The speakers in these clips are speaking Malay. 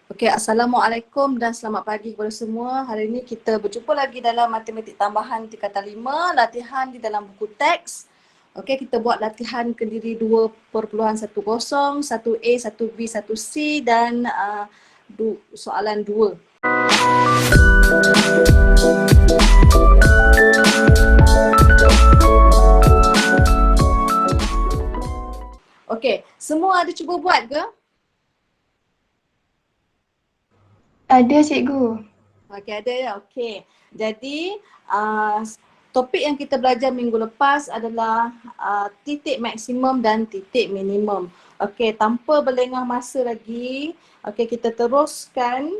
Okey, Assalamualaikum dan selamat pagi kepada semua. Hari ini kita berjumpa lagi dalam matematik tambahan tingkatan 5, latihan di dalam buku teks. Okey, kita buat latihan Kendiri 2.10, 1A, 1B, 1C dan soalan 2. Okey, semua ada cuba buat ke? Ada cikgu. Okey, ada ya. Okey. Jadi topik yang kita belajar minggu lepas adalah titik maksimum dan titik minimum. Okey, tanpa berlengah masa lagi, okey kita teruskan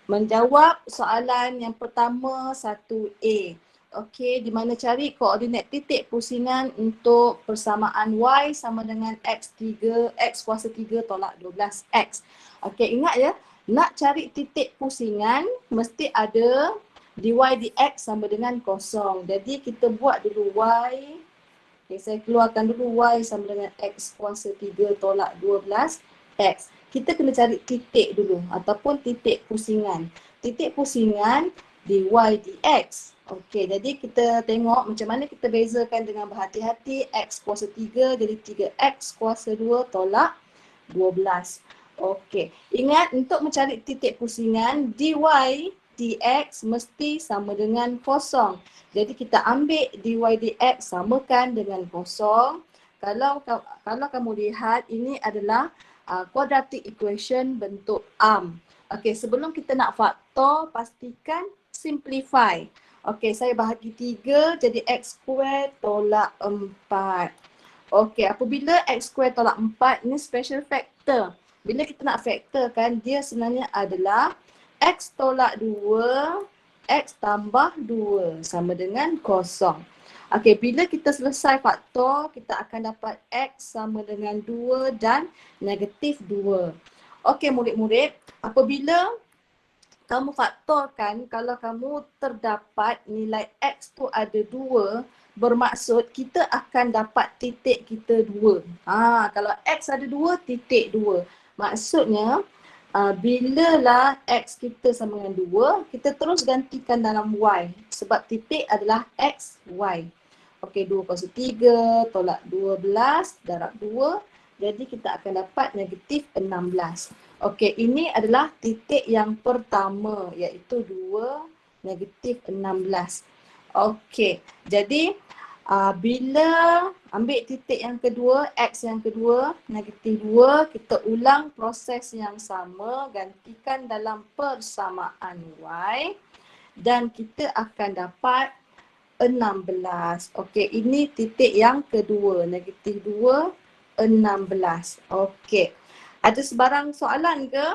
menjawab soalan yang pertama 1A. Okey, di mana cari koordinat titik pusingan untuk persamaan Y sama dengan X3, X kuasa 3 tolak 12X. Okey, ingat ya, nak cari titik pusingan mesti ada dy dx sama dengan kosong. Jadi kita buat dulu Y. Okay, saya keluarkan dulu Y sama dengan X kuasa 3 tolak 12X. Kita kena cari titik dulu ataupun titik pusingan. Titik pusingan dy dx. Okey, jadi kita tengok macam mana kita bezakan dengan berhati-hati. X kuasa 3 jadi 3X kuasa 2 tolak 12. Okey, ingat untuk mencari titik pusingan dy dx mesti sama dengan kosong. Jadi kita ambil dy dx samakan dengan kosong. Kalau kamu lihat ini adalah quadratic equation bentuk arm. Okey, sebelum kita nak faktor pastikan simplify. Okey, saya bahagi 3 jadi x square tolak 4. Okey, apabila x square tolak 4 ni special factor. Bila kita nak factor kan, dia sebenarnya adalah x tolak 2, x tambah 2 sama dengan kosong. Okey, bila kita selesai faktor, kita akan dapat x sama dengan 2 dan negatif 2. Okey murid-murid, apabila kamu faktorkan, kalau kamu terdapat nilai x tu ada 2, bermaksud kita akan dapat titik kita 2. Kalau x ada 2, titik 2. Maksudnya bila lah x kita sama dengan 2, kita terus gantikan dalam y. Sebab titik adalah x, y. Okey, 2 kuasa 3 tolak 12 darab 2. Jadi kita akan dapat negatif 16. Okey, ini adalah titik yang pertama iaitu 2 negatif 16. Okey, jadi bila ambil titik yang kedua, x yang kedua, negatif 2, kita ulang proses yang sama, gantikan dalam persamaan y dan kita akan dapat 16. Okey, ini titik yang kedua, negatif 2, 16. Okey. Ada sebarang soalan ke?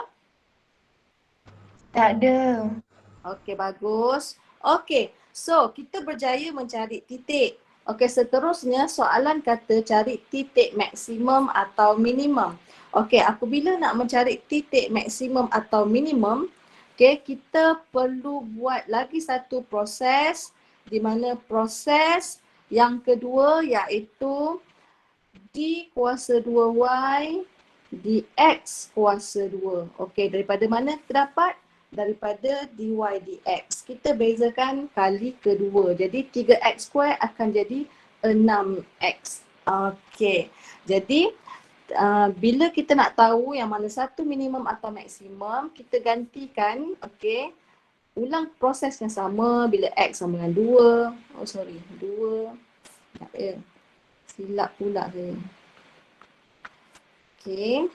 Tak ada. Okey, bagus. Okey, so kita berjaya mencari titik. Okey, seterusnya soalan kata cari titik maksimum atau minimum. Okey, apabila nak mencari titik maksimum atau minimum, okey, kita perlu buat lagi satu proses di mana proses yang kedua iaitu d kuasa 2y dx kuasa 2. Okey, daripada mana terdapat? Daripada dy dx. Kita bezakan kali kedua. Jadi 3x square akan jadi 6x. Okey, jadi bila kita nak tahu yang mana satu minimum atau maksimum, kita gantikan, okey, ulang proses yang sama bila x sama dengan 2. Oh sorry, 2. Tak ya. Silap pula saya. Okey.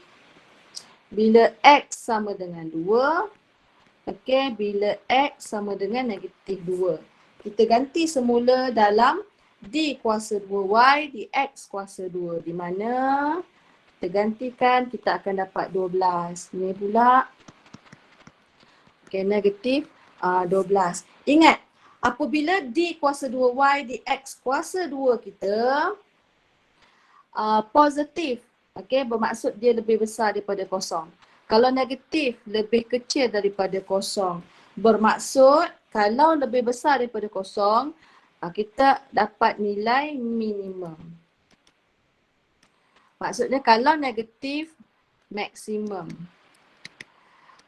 Bila x sama dengan 2, okey, bila x sama dengan negatif 2. Kita ganti semula dalam d kuasa 2y dx kuasa 2. Di mana kita gantikan, kita akan dapat 12. Ini pula, okey, negatif 12. Ingat, apabila d kuasa 2y dx kuasa 2 kita positif, okey, bermaksud dia lebih besar daripada kosong. Kalau negatif, lebih kecil daripada kosong. Bermaksud kalau lebih besar daripada kosong, kita dapat nilai minimum. Maksudnya kalau negatif, maksimum.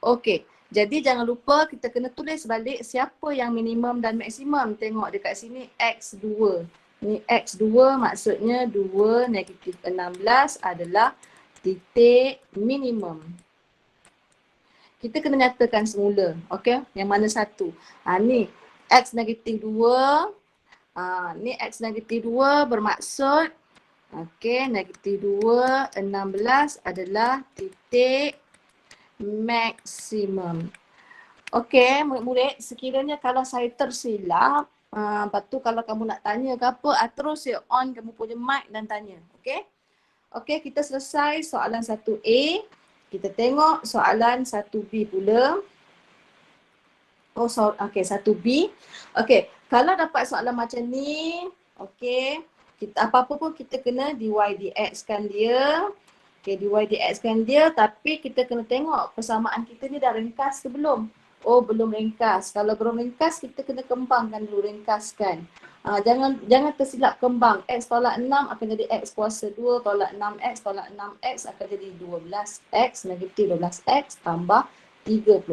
Okey, jadi jangan lupa kita kena tulis balik siapa yang minimum dan maksimum. Tengok dekat sini X2. Ni X2 maksudnya 2 negatif 16 adalah titik minimum. Kita kena nyatakan semula, okey? Yang mana satu? Ni X negatif 2. Ni X negatif 2 bermaksud okey, negatif 2, 16 adalah titik maksimum. Okey, murid-murid, sekiranya kalau saya tersilap, lepas tu kalau kamu nak tanya ke apa, terus je on kamu punya mic dan tanya. Okey? Okey, kita selesai soalan 1A. Kita tengok soalan 1B pula. Okey, 1B. Okey, kalau dapat soalan macam ni, okey, kita apa-apa pun kita kena dy dx kan dia. Okey, dy dx kan dia, tapi kita kena tengok persamaan kita ni dah ringkas ke belum. Oh, belum ringkas. Kalau belum ringkas, kita kena kembangkan dulu, ringkaskan. Jangan tersilap kembang. X tolak 6 akan jadi X kuasa 2, tolak 6X, tolak 6X akan jadi 12X, negatif 12X tambah 36.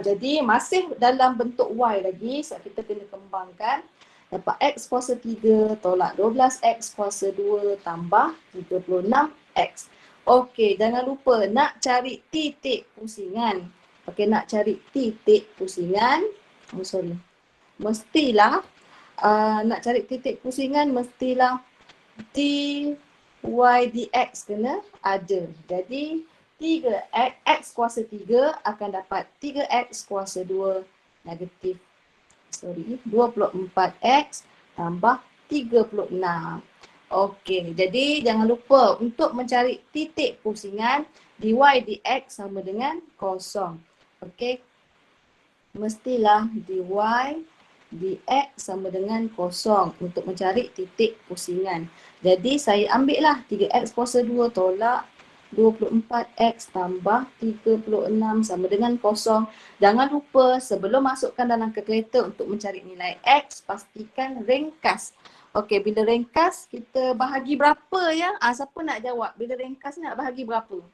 Jadi masih dalam bentuk Y lagi, sebab kita kena kembangkan. Dapat X kuasa 3 tolak 12X kuasa 2 tambah 36X. Okey, jangan lupa nak cari titik pusingan. Okey, nak cari titik pusingan. Mestilah nak cari titik pusingan mestilah dy dx kena ada. Jadi 3x kuasa 3 akan dapat 3x kuasa 2 negatif 24x tambah 36. Okey, jadi jangan lupa untuk mencari titik pusingan dy dx sama dengan kosong. Okey, mestilah dy dx sama dengan kosong untuk mencari titik pusingan. Jadi saya ambil lah 3x kuasa 2 tolak 24x tambah 36 sama dengan kosong. Jangan lupa sebelum masukkan dalam kalkulator untuk mencari nilai x, pastikan ringkas. Okey, bila ringkas kita bahagi berapa ya? Siapa nak jawab? Bila ringkas ni nak bahagi berapa?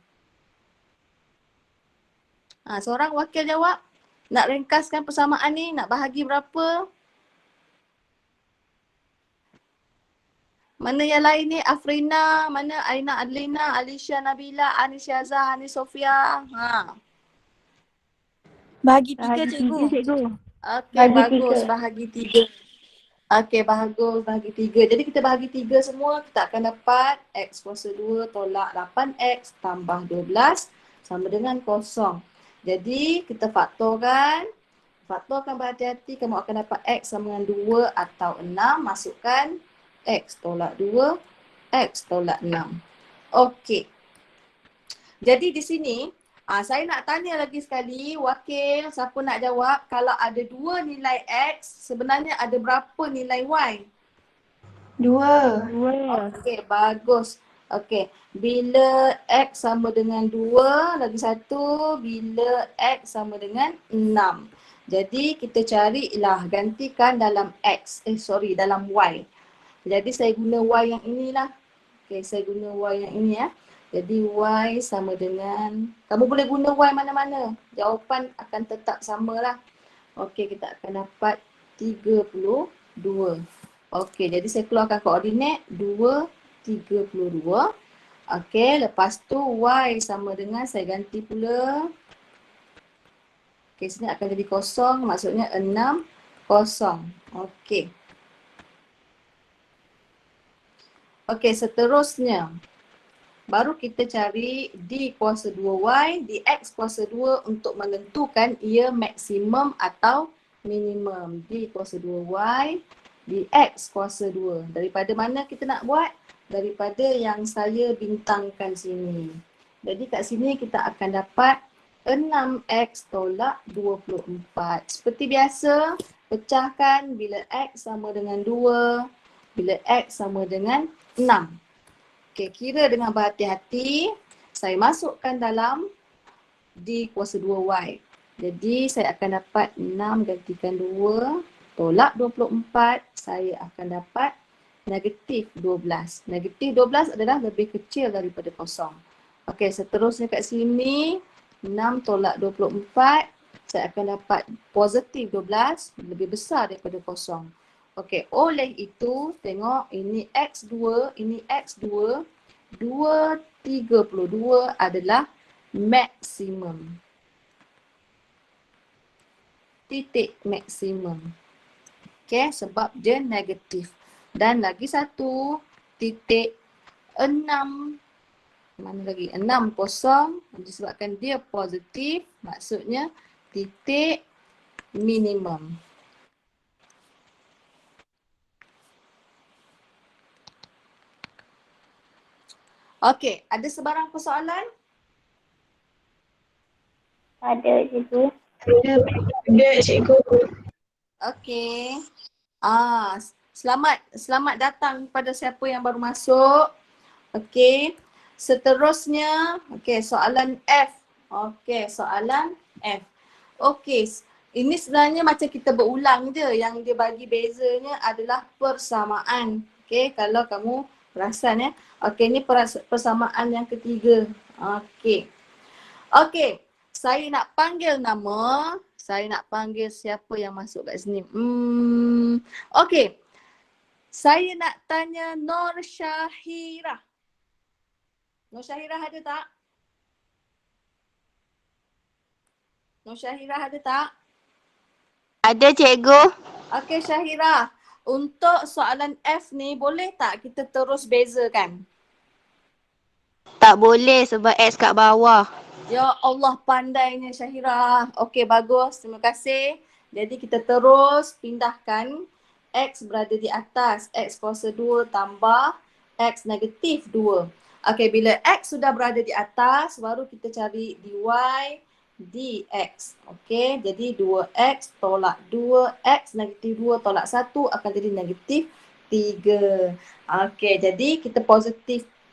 Seorang wakil jawab. Nak ringkaskan persamaan ni, nak bahagi berapa? Mana yang lain ni? Afrina, mana Aina Adlina, Alisha Nabila, Anis Syazah, Anis Sofia. Bahagi 3 cikgu. Okey, Bahagi bagus. 3. Bahagi 3. Okey, bagus. Bahagi 3. Jadi kita bahagi 3 semua, kita akan dapat X kuasa 2 tolak 8X tambah 12 sama dengan kosong. Jadi kita faktorkan. Faktorkan berhati-hati, kamu akan dapat X sama dengan 2 atau 6. Masukkan X tolak 2, X tolak 6. Okey. Jadi di sini, saya nak tanya lagi sekali, wakil siapa nak jawab, kalau ada 2 nilai X, sebenarnya ada berapa nilai Y? 2. Okey, bagus. Okey, bila X sama dengan 2, lagi satu, bila X sama dengan 6. Jadi kita carilah, gantikan dalam X, dalam Y. Jadi saya guna Y yang inilah. Okey, saya guna Y yang ini ya. Jadi Y sama dengan, kamu boleh guna Y mana-mana. Jawapan akan tetap samalah. Okey, kita akan dapat 32. Okey, jadi saya keluarkan koordinat 2, 32. Okey, lepas tu Y sama dengan, saya ganti pula. Okey, sini akan jadi kosong, maksudnya 6, kosong. Okey. Okey, seterusnya. Baru kita cari D kuasa 2Y, dx kuasa 2 untuk menentukan ia maksimum atau minimum. D kuasa 2Y, dx kuasa 2. Daripada mana kita nak buat? Daripada yang saya bintangkan sini. Jadi kat sini kita akan dapat 6x tolak 24. Seperti biasa, pecahkan bila x sama dengan 2, bila x sama dengan 6. Okey, kira dengan berhati-hati, saya masukkan dalam D kuasa 2Y. Jadi saya akan dapat 6 gantikan 2, tolak 24, saya akan dapat negatif 12. Negatif 12 adalah lebih kecil daripada kosong. Okey, seterusnya kat sini, 6 tolak 24, saya akan dapat positif 12, lebih besar daripada kosong. Okey, oleh itu tengok ini X2, ini X2, 232 adalah maksimum. Titik maksimum. Okey, sebab dia negatif. Dan lagi satu, titik 6, mana lagi? 6 kosong, disebabkan dia positif, maksudnya titik minimum. Okey, ada sebarang persoalan? Ada cikgu. Ada cikgu. Okey. Selamat datang kepada siapa yang baru masuk. Okey. Seterusnya, okey, soalan F. Okey, soalan F. Okey, ini sebenarnya macam kita berulang je. Yang dia bagi bezanya adalah persamaan. Okey, kalau kamu perasan ya. Okey, ini persamaan yang ketiga. Okey. Okey, saya nak panggil nama. Saya nak panggil siapa yang masuk kat sini. Okey. Saya nak tanya Nur Syahirah. Nur Syahirah ada tak? Nur Syahirah ada tak? Ada cikgu. Okey Syahirah. Untuk soalan F ni boleh tak kita terus bezakan? Tak boleh sebab X kat bawah. Ya Allah pandainya Syahirah. Okey bagus. Terima kasih. Jadi kita terus pindahkan X berada di atas. X kuasa 2 tambah X negatif 2. Okey bila X sudah berada di atas baru kita cari dy dx. Okey jadi 2x tolak 2. X negatif 2 tolak 1 akan jadi negatif 3. Okey jadi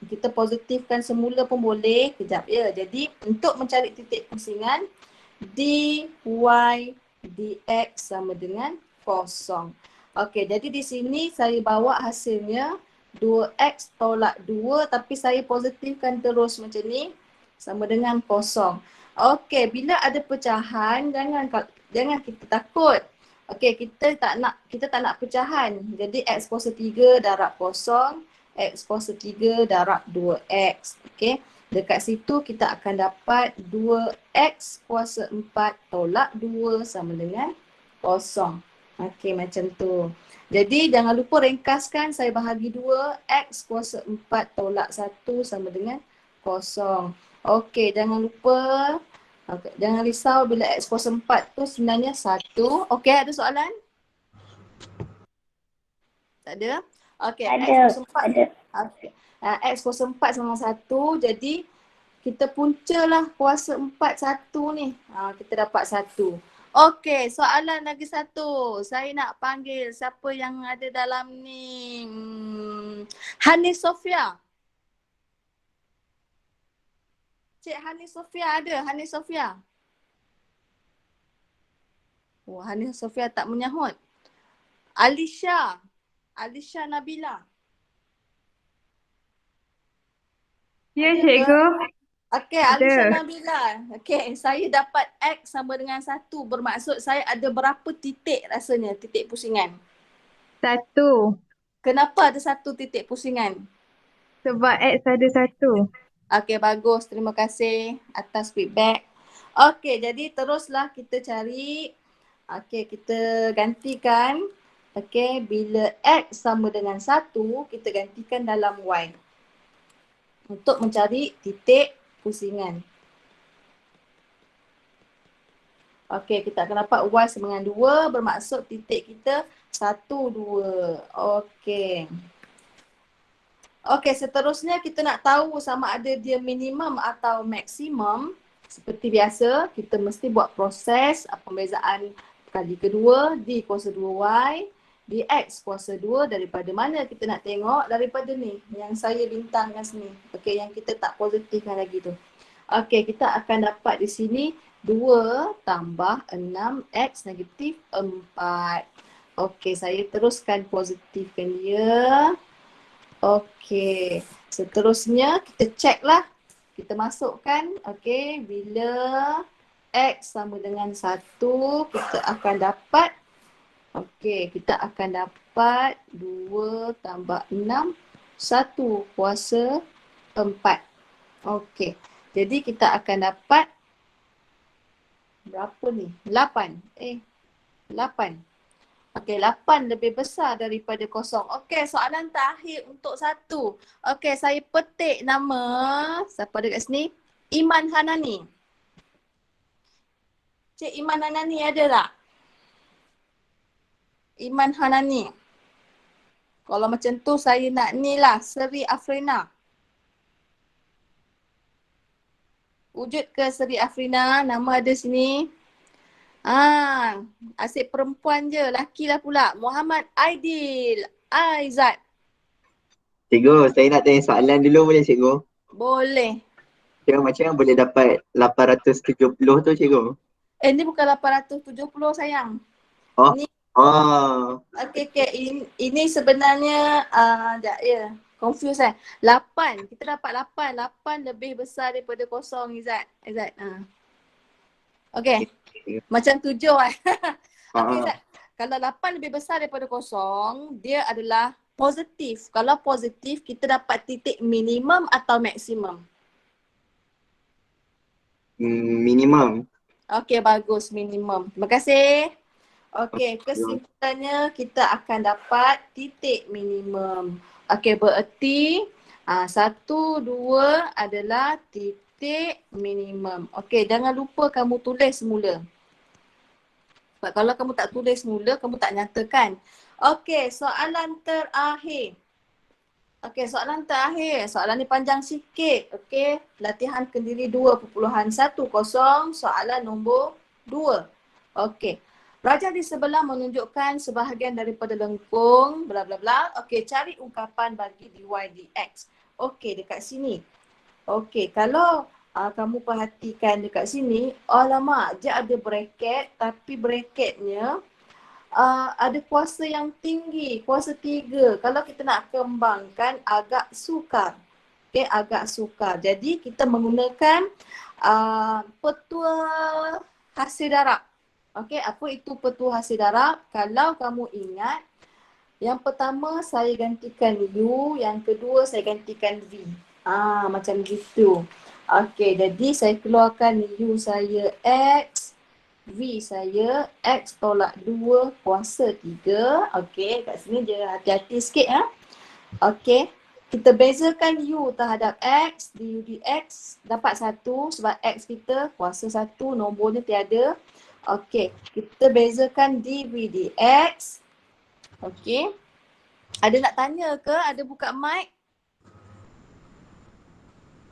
kita positifkan semula pun boleh. Kejap ya. Jadi untuk mencari titik pusingan dy dx sama dengan kosong. Okey, jadi di sini saya bawa hasilnya 2x tolak 2 tapi saya positifkan terus macam ni sama dengan kosong. Okey, bila ada pecahan jangan kita takut. Okey, kita tak nak pecahan. Jadi x kuasa 3 darab kosong. X kuasa 3 darab 2x. Okey. Dekat situ kita akan dapat 2x kuasa 4 tolak 2 sama dengan kosong. Okey macam tu. Jadi jangan lupa ringkaskan saya bahagi 2. X kuasa 4 tolak 1 sama dengan kosong. Okey jangan lupa. Okay, jangan risau bila x kuasa 4 tu sebenarnya 1. Okey ada soalan? Tak ada? Okey, X kuasa 4. Ada. Okay. X kuasa 4 sama 1. Jadi kita puncalah kuasa 4 1 ni. Kita dapat 1. Okey, soalan lagi satu. Saya nak panggil siapa yang ada dalam ni. Hanis Sofia. Cik Hanis Sofia ada? Hanis Sofia. Oh, Hanis Sofia tak menyahut. Alisha Nabila. Ya Ada cikgu. ke? Okey, Alisha Ada. Nabila. Okey, saya dapat X sama dengan 1. Bermaksud saya ada berapa titik rasanya, titik pusingan? 1. Kenapa ada 1 titik pusingan? Sebab X ada 1. Okey, bagus. Terima kasih atas feedback. Okey, jadi teruslah kita cari. Okey, kita gantikan. Okey, bila X sama dengan 1, kita gantikan dalam Y. Untuk mencari titik pusingan. Okey, kita akan dapat Y sama dengan 2 bermaksud titik kita 1, 2. Okey. Okey, seterusnya kita nak tahu sama ada dia minimum atau maksimum. Seperti biasa, kita mesti buat proses pembezaan kali kedua d kuasa 2y dx kuasa 2 daripada mana kita nak tengok? Daripada ni yang saya bintangkan sini. Okey, yang kita tak positifkan lagi tu. Okey, kita akan dapat di sini 2 tambah 6x negatif 4. Okey, saya teruskan positifkan dia. Okey, seterusnya kita check lah. Kita masukkan, okey, bila X sama dengan 1, kita akan dapat, okey, kita akan dapat 2 tambah 6, 1 kuasa 4. Okey, jadi kita akan dapat berapa ni? 8. 8. Okey, 8 lebih besar daripada kosong. Okey, soalan terakhir untuk 1. Okey, saya petik nama, siapa ada kat sini? Iman Hanani. Cik Iman Hanani ada tak? Iman Hanani. Kalau macam tu saya nak ni lah, Seri Afrina. Wujud ke Seri Afrina? Nama ada sini. Asyik perempuan je, laki lah pula. Muhammad Aidil Aizat. Cikgu, saya nak tanya soalan dulu boleh cikgu? Boleh. Cikgu macam mana boleh dapat 870 tu cikgu? Ni bukan 870 sayang. Oh. Ni, Oh. okey. Ini sebenarnya, sekejap ya. Confuse 8. Kita dapat 8. 8 lebih besar daripada kosong Izzat. Okey. Macam 7 Okey Izzat. Kalau 8 lebih besar daripada kosong, dia adalah positif. Kalau positif, kita dapat titik minimum atau maksimum? Minimum. Okey, bagus. Minimum. Terima kasih. Okey, kesimpulannya kita akan dapat titik minimum. Okey, bererti 1, 2 adalah titik minimum. Okey, jangan lupa kamu tulis semula. Sebab kalau kamu tak tulis semula, kamu tak nyatakan. Okey, soalan terakhir. Okey, soalan terakhir. Soalan ni panjang sikit. Okey, latihan kendiri 2.10. Soalan nombor 2. Okey. Raja di sebelah menunjukkan sebahagian daripada lengkung bla bla bla. Okey, cari ungkapan bagi dy dx. Okey, dekat sini. Okey, kalau kamu perhatikan dekat sini, alamak, dia ada bracket tapi bracketnya ada kuasa yang tinggi, kuasa 3. Kalau kita nak kembangkan agak sukar. Okey, agak sukar. Jadi kita menggunakan petua hasil darab. Okey, apa itu petua hasil darab? Kalau kamu ingat, yang pertama saya gantikan U, yang kedua saya gantikan V. Macam gitu. Okey, jadi saya keluarkan U saya X, V saya X tolak 2 kuasa 3. Okey, kat sini je hati-hati sikit ya. Okey, kita bezakan U terhadap X, du dx dapat 1 sebab X kita kuasa 1, nombornya tiada. Okey, kita bezakan dv dx. Okey. Ada nak tanya ke? Ada buka mic?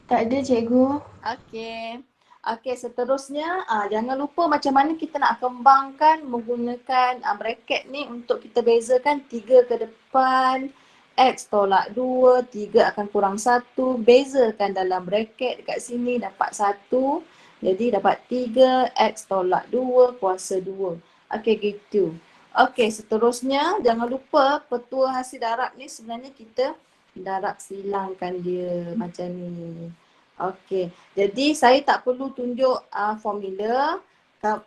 Tak ada cikgu. Okey. Okey, seterusnya jangan lupa macam mana kita nak kembangkan menggunakan bracket ni untuk kita bezakan 3 ke depan, X tolak 2, 3 akan kurang 1, bezakan dalam bracket dekat sini dapat 1. Jadi dapat 3, X tolak 2 kuasa 2. Okey, gitu. Okey, seterusnya jangan lupa petua hasil darab ni sebenarnya kita darab silangkan dia macam ni. Okey, jadi saya tak perlu tunjuk formula.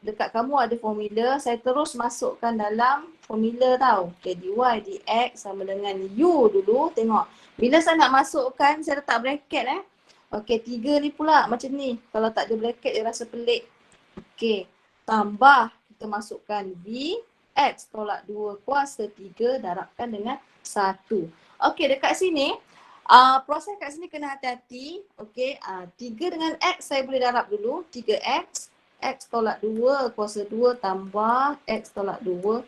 Dekat kamu ada formula, saya terus masukkan dalam formula tau. Okay, dy dx sama dengan u dulu, tengok. Bila saya nak masukkan, saya letak bracket Okey, 3 ni pula macam ni. Kalau tak ada bracket dia rasa pelik. Okey, tambah kita masukkan v, x tolak 2 kuasa 3 darabkan dengan 1. Okey, dekat sini, proses kat sini kena hati-hati. Okey, 3 dengan x saya boleh darab dulu. 3x, x tolak 2 kuasa 2 tambah x tolak 2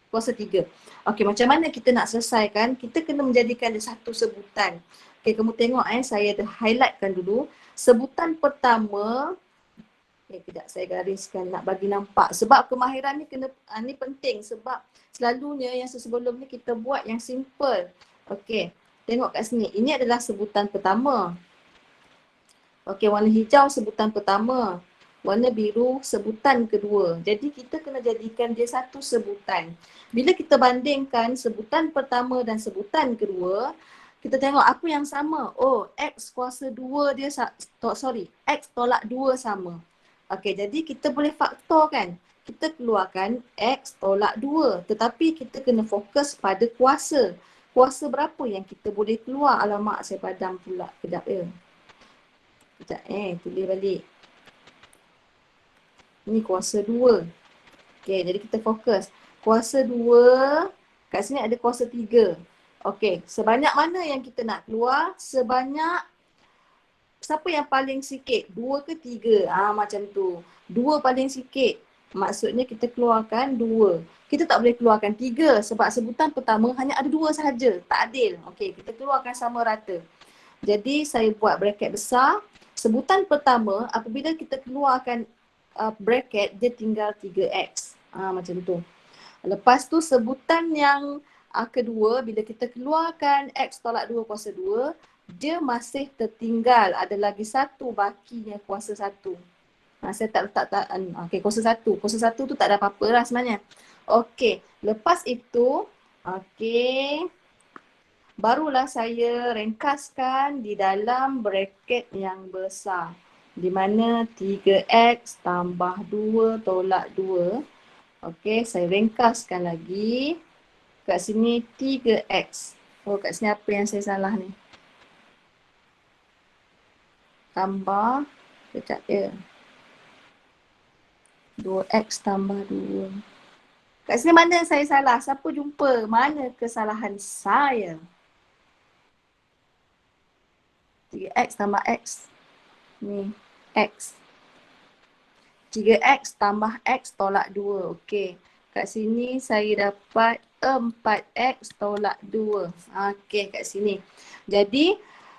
kuasa 3. Okey, macam mana kita nak selesaikan? Kita kena menjadikan dia satu sebutan. Okey, kamu tengok saya ada highlightkan dulu. Sebutan pertama, kejap saya gariskan nak bagi nampak. Sebab kemahiran ni ni penting sebab selalunya yang sebelum ni kita buat yang simple. Okey, tengok kat sini. Ini adalah sebutan pertama. Okey, warna hijau sebutan pertama. Warna biru sebutan kedua. Jadi kita kena jadikan dia satu sebutan. Bila kita bandingkan sebutan pertama dan sebutan kedua, kita tengok apa yang sama. Oh, X kuasa 2 dia, X tolak 2 sama. Okey, jadi kita boleh faktor kan. Kita keluarkan X tolak 2. Tetapi kita kena fokus pada kuasa. Kuasa berapa yang kita boleh keluar? Alamak, saya padam pula. Kejap ya. Kejap tulis balik. Ni kuasa 2. Okey, jadi kita fokus. Kuasa 2, kat sini ada kuasa 3. Okey, sebanyak mana yang kita nak keluar? Sebanyak, siapa yang paling sikit? 2 ke 3? Macam tu. 2 paling sikit. Maksudnya kita keluarkan 2. Kita tak boleh keluarkan 3 sebab sebutan pertama hanya ada 2 sahaja. Tak adil. Okey, kita keluarkan sama rata. Jadi saya buat bracket besar. Sebutan pertama apabila kita keluarkan bracket dia tinggal 3x. Macam tu. Lepas tu sebutan yang kedua, bila kita keluarkan X tolak 2 kuasa 2, dia masih tertinggal. Ada lagi satu bakinya kuasa 1. Saya tak letak, okey, kuasa 1. Kuasa 1 tu tak ada apa-apa lah sebenarnya. Okey, lepas itu, okey, barulah saya ringkaskan di dalam bracket yang besar. Di mana 3X tambah 2 tolak 2. Okey, saya ringkaskan lagi. Kat sini 3x. Oh, kat sini apa yang saya salah ni? Tambah, sekejap ya. 2x tambah 2. Kat sini mana saya salah? Siapa jumpa? Mana kesalahan saya? 3x tambah x. Ni, x. 3x tambah x tolak 2. Okey. Kat sini saya dapat 4x tolak 2. Okey, kat sini. Jadi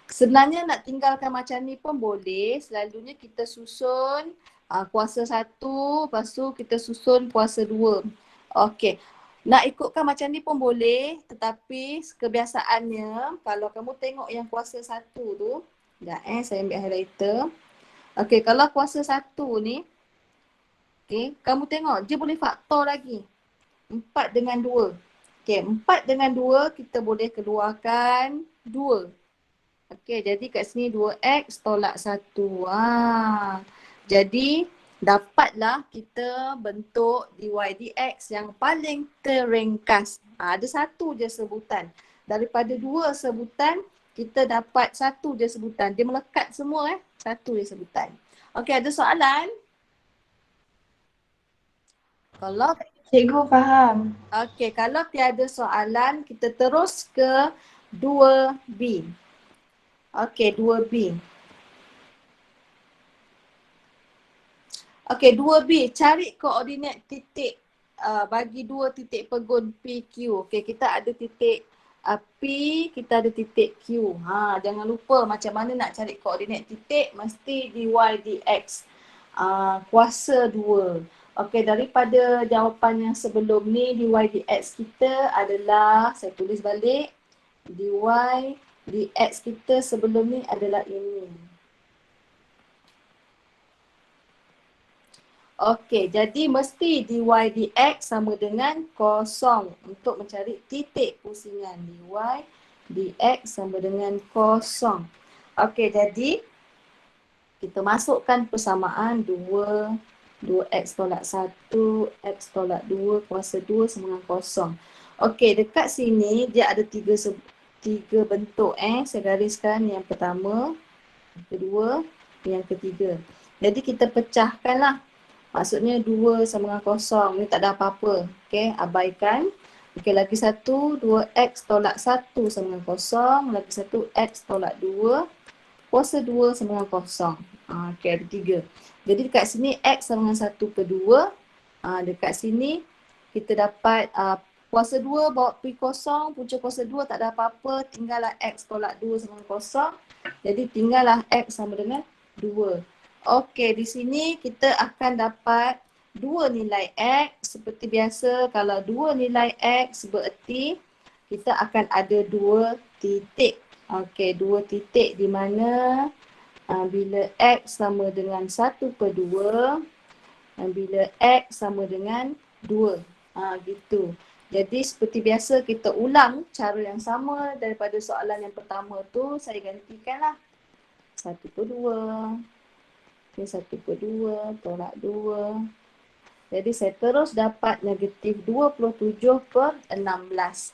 sebenarnya nak tinggalkan macam ni pun boleh. Selalunya kita susun kuasa 1, lepas tu kita susun kuasa 2. Okey. Nak ikutkan macam ni pun boleh, tetapi kebiasaannya kalau kamu tengok yang kuasa 1 tu, sekejap saya ambil highlighter. Okey, kalau kuasa 1 ni, okey, kamu tengok dia boleh faktor lagi. 4 dengan 2. Okey, 4 dengan 2 kita boleh keluarkan 2. Okey, jadi kat sini 2x tolak 1. Jadi dapatlah kita bentuk dy dx yang paling terringkas. Ada satu je sebutan. Daripada 2 sebutan, kita dapat satu je sebutan. Dia melekat semua satu je sebutan. Okey, ada soalan? Kalau Cikgu faham. okey, kalau tiada soalan, kita terus ke 2B. Okey, 2B. Okey, 2B, cari koordinat titik bagi 2 titik pegun PQ. Okey, kita ada titik P, kita ada titik Q. Jangan lupa macam mana nak cari koordinat titik, mesti dy dx. Kuasa 2. Okey, daripada jawapan yang sebelum ni, dy dx kita adalah, saya tulis balik, dy dx kita sebelum ni adalah ini. Okey, jadi mesti dy dx sama dengan kosong untuk mencari titik pusingan. Dy dx sama dengan kosong. Okey, jadi kita masukkan persamaan 2x tolak 1, x tolak 2, kuasa 2 sama dengan kosong. Okey, dekat sini dia ada tiga bentuk. Saya gariskan yang pertama, yang kedua, yang ketiga. Jadi kita pecahkanlah. Maksudnya 2 sama dengan kosong. Ni tak ada apa-apa. Okey, abaikan. Okey, lagi satu, 2x tolak 1 sama dengan kosong. Lagi satu, x tolak 2. Kuasa 2 sama dengan kosong. Okey, ada 3. Jadi dekat sini x sama dengan 1 per 2. Dekat sini kita dapat kuasa 2 bawa pi kosong, punca kuasa 2 tak ada apa-apa, tinggallah x tolak 2 sama dengan kosong. Jadi tinggallah x sama dengan 2. Okey, di sini kita akan dapat 2 nilai x. Seperti biasa, kalau 2 nilai x bererti kita akan ada 2 titik. Okey, 2 titik di mana bila x sama dengan 1 per 2 dan bila x sama dengan 2. Gitu. Jadi seperti biasa kita ulang cara yang sama daripada soalan yang pertama tu saya gantikanlah. 1/2. Okay, 1/2 tolak 2. Jadi saya terus dapat negatif 27/16.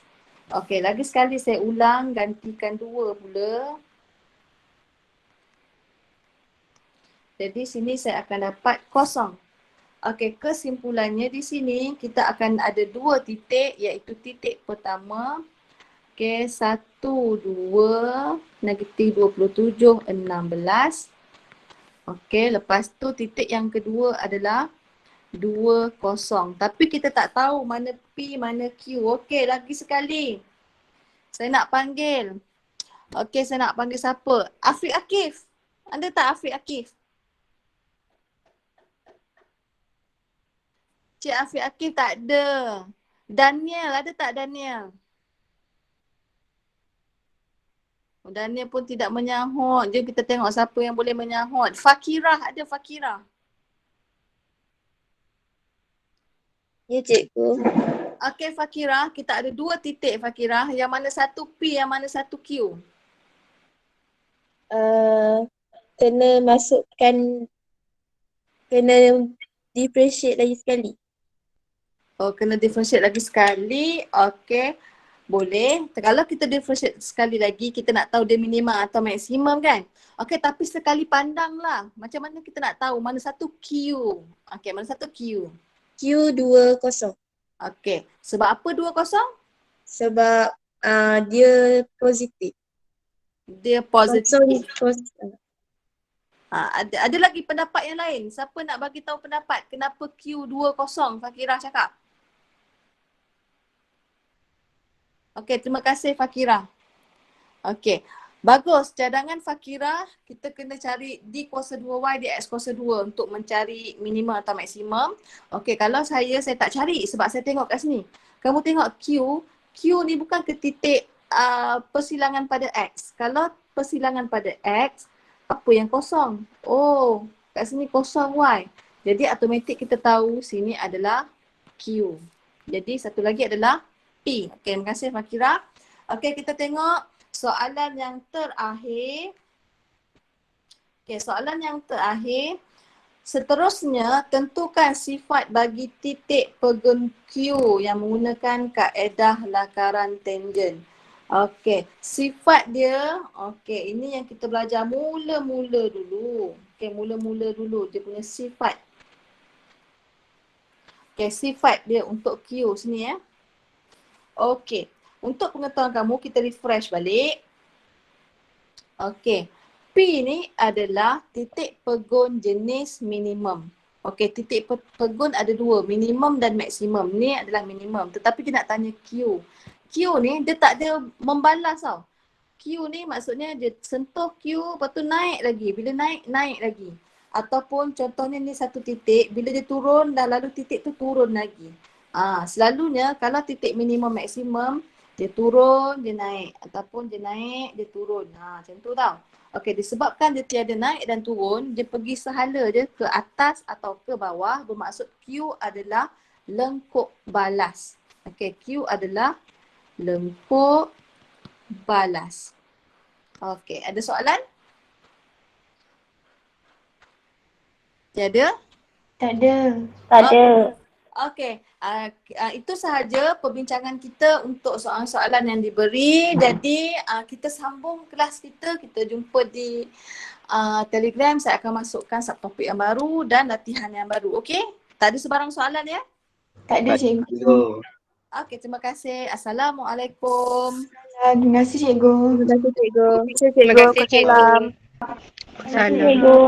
Okey, lagi sekali saya ulang, gantikan 2 pula. Jadi sini saya akan dapat kosong. Okey, kesimpulannya di sini kita akan ada 2 titik iaitu titik pertama. Okey, 1, 2, negatif 27/16. Okey, lepas tu titik yang kedua adalah 2, 0. Tapi kita tak tahu mana P, mana Q. Okey, lagi sekali. Saya nak panggil. Okey, saya nak panggil siapa? Afiq Akif. Ada tak Afiq Akif? Cik Afiq Akif tak ada. Daniel, ada tak Daniel? Daniel pun tidak menyahut. Jom kita tengok siapa yang boleh menyahut. Fakirah, ada Fakirah? Ya cikgu. Okey Fakirah, kita ada 2 titik Fakirah. Yang mana satu P, yang mana satu Q? Kena masukkan, kena differentiate lagi sekali. Oh, kena differentiate lagi sekali. Okey. Boleh. Kalau kita differentiate sekali lagi, kita nak tahu dia minimum atau maksimum kan? Okey, tapi sekali pandang lah. Macam mana kita nak tahu mana satu Q? Okey, mana satu Q? Q20. Okey. Sebab apa 20? Sebab dia positif. Dia positif. Kosong. Ada lagi pendapat yang lain? Siapa nak bagi tahu pendapat? Kenapa Q20? Fakirah cakap. Okey, terima kasih Fakirah. Okey. Bagus. Cadangan Fakirah, kita kena cari D kuasa 2Y, D X kuasa 2 untuk mencari minimum atau maksimum. Okey, kalau saya tak cari sebab saya tengok kat sini. Kamu tengok Q, Q ni bukan ke titik persilangan pada X. Kalau persilangan pada X, apa yang kosong? Oh, kat sini kosong Y. Jadi automatik kita tahu sini adalah Q. Jadi satu lagi adalah P. Okey, terima kasih Fakirah. Okey, kita tengok soalan yang terakhir. Okey, soalan yang terakhir. Seterusnya, tentukan sifat bagi titik pegun Q yang menggunakan kaedah lakaran tangent. Okey, sifat dia, okey, ini yang kita belajar mula-mula dulu. Okey, mula-mula dulu dia punya sifat. Okey, sifat dia untuk Q sini ya. Okey, untuk pengetahuan kamu kita refresh balik. Okey, P ni adalah titik pegun jenis minimum. Okey, titik pegun ada 2, minimum dan maksimum. Ni adalah minimum, tetapi dia nak tanya Q. Q ni dia tak ada membalas tau. Q ni maksudnya dia sentuh Q lepas tu naik lagi. Bila naik, naik lagi. Ataupun contohnya ni satu titik, bila dia turun dah lalu titik tu turun lagi. Selalunya kalau titik minimum maksimum, dia turun, dia naik. Ataupun dia naik, dia turun. Macam tu tau. Okey, disebabkan dia tiada naik dan turun, dia pergi sehala je ke atas atau ke bawah. Bermaksud Q adalah lengkuk balas. Okey, Q adalah lengkuk balas. Okey, ada soalan? Tiada? Tak ada. Tak ada. Okey, itu sahaja perbincangan kita untuk soalan-soalan yang diberi. Jadi kita sambung kelas kita. Kita jumpa di Telegram. Saya akan masukkan subtopik yang baru dan latihan yang baru. Okey? Tak ada sebarang soalan ya? Tak ada cikgu. Cikgu. Okey, terima kasih. Assalamualaikum. Terima kasih cikgu. Terima kasih cikgu. Terima kasih cikgu. Salam. Salam. Cikgu.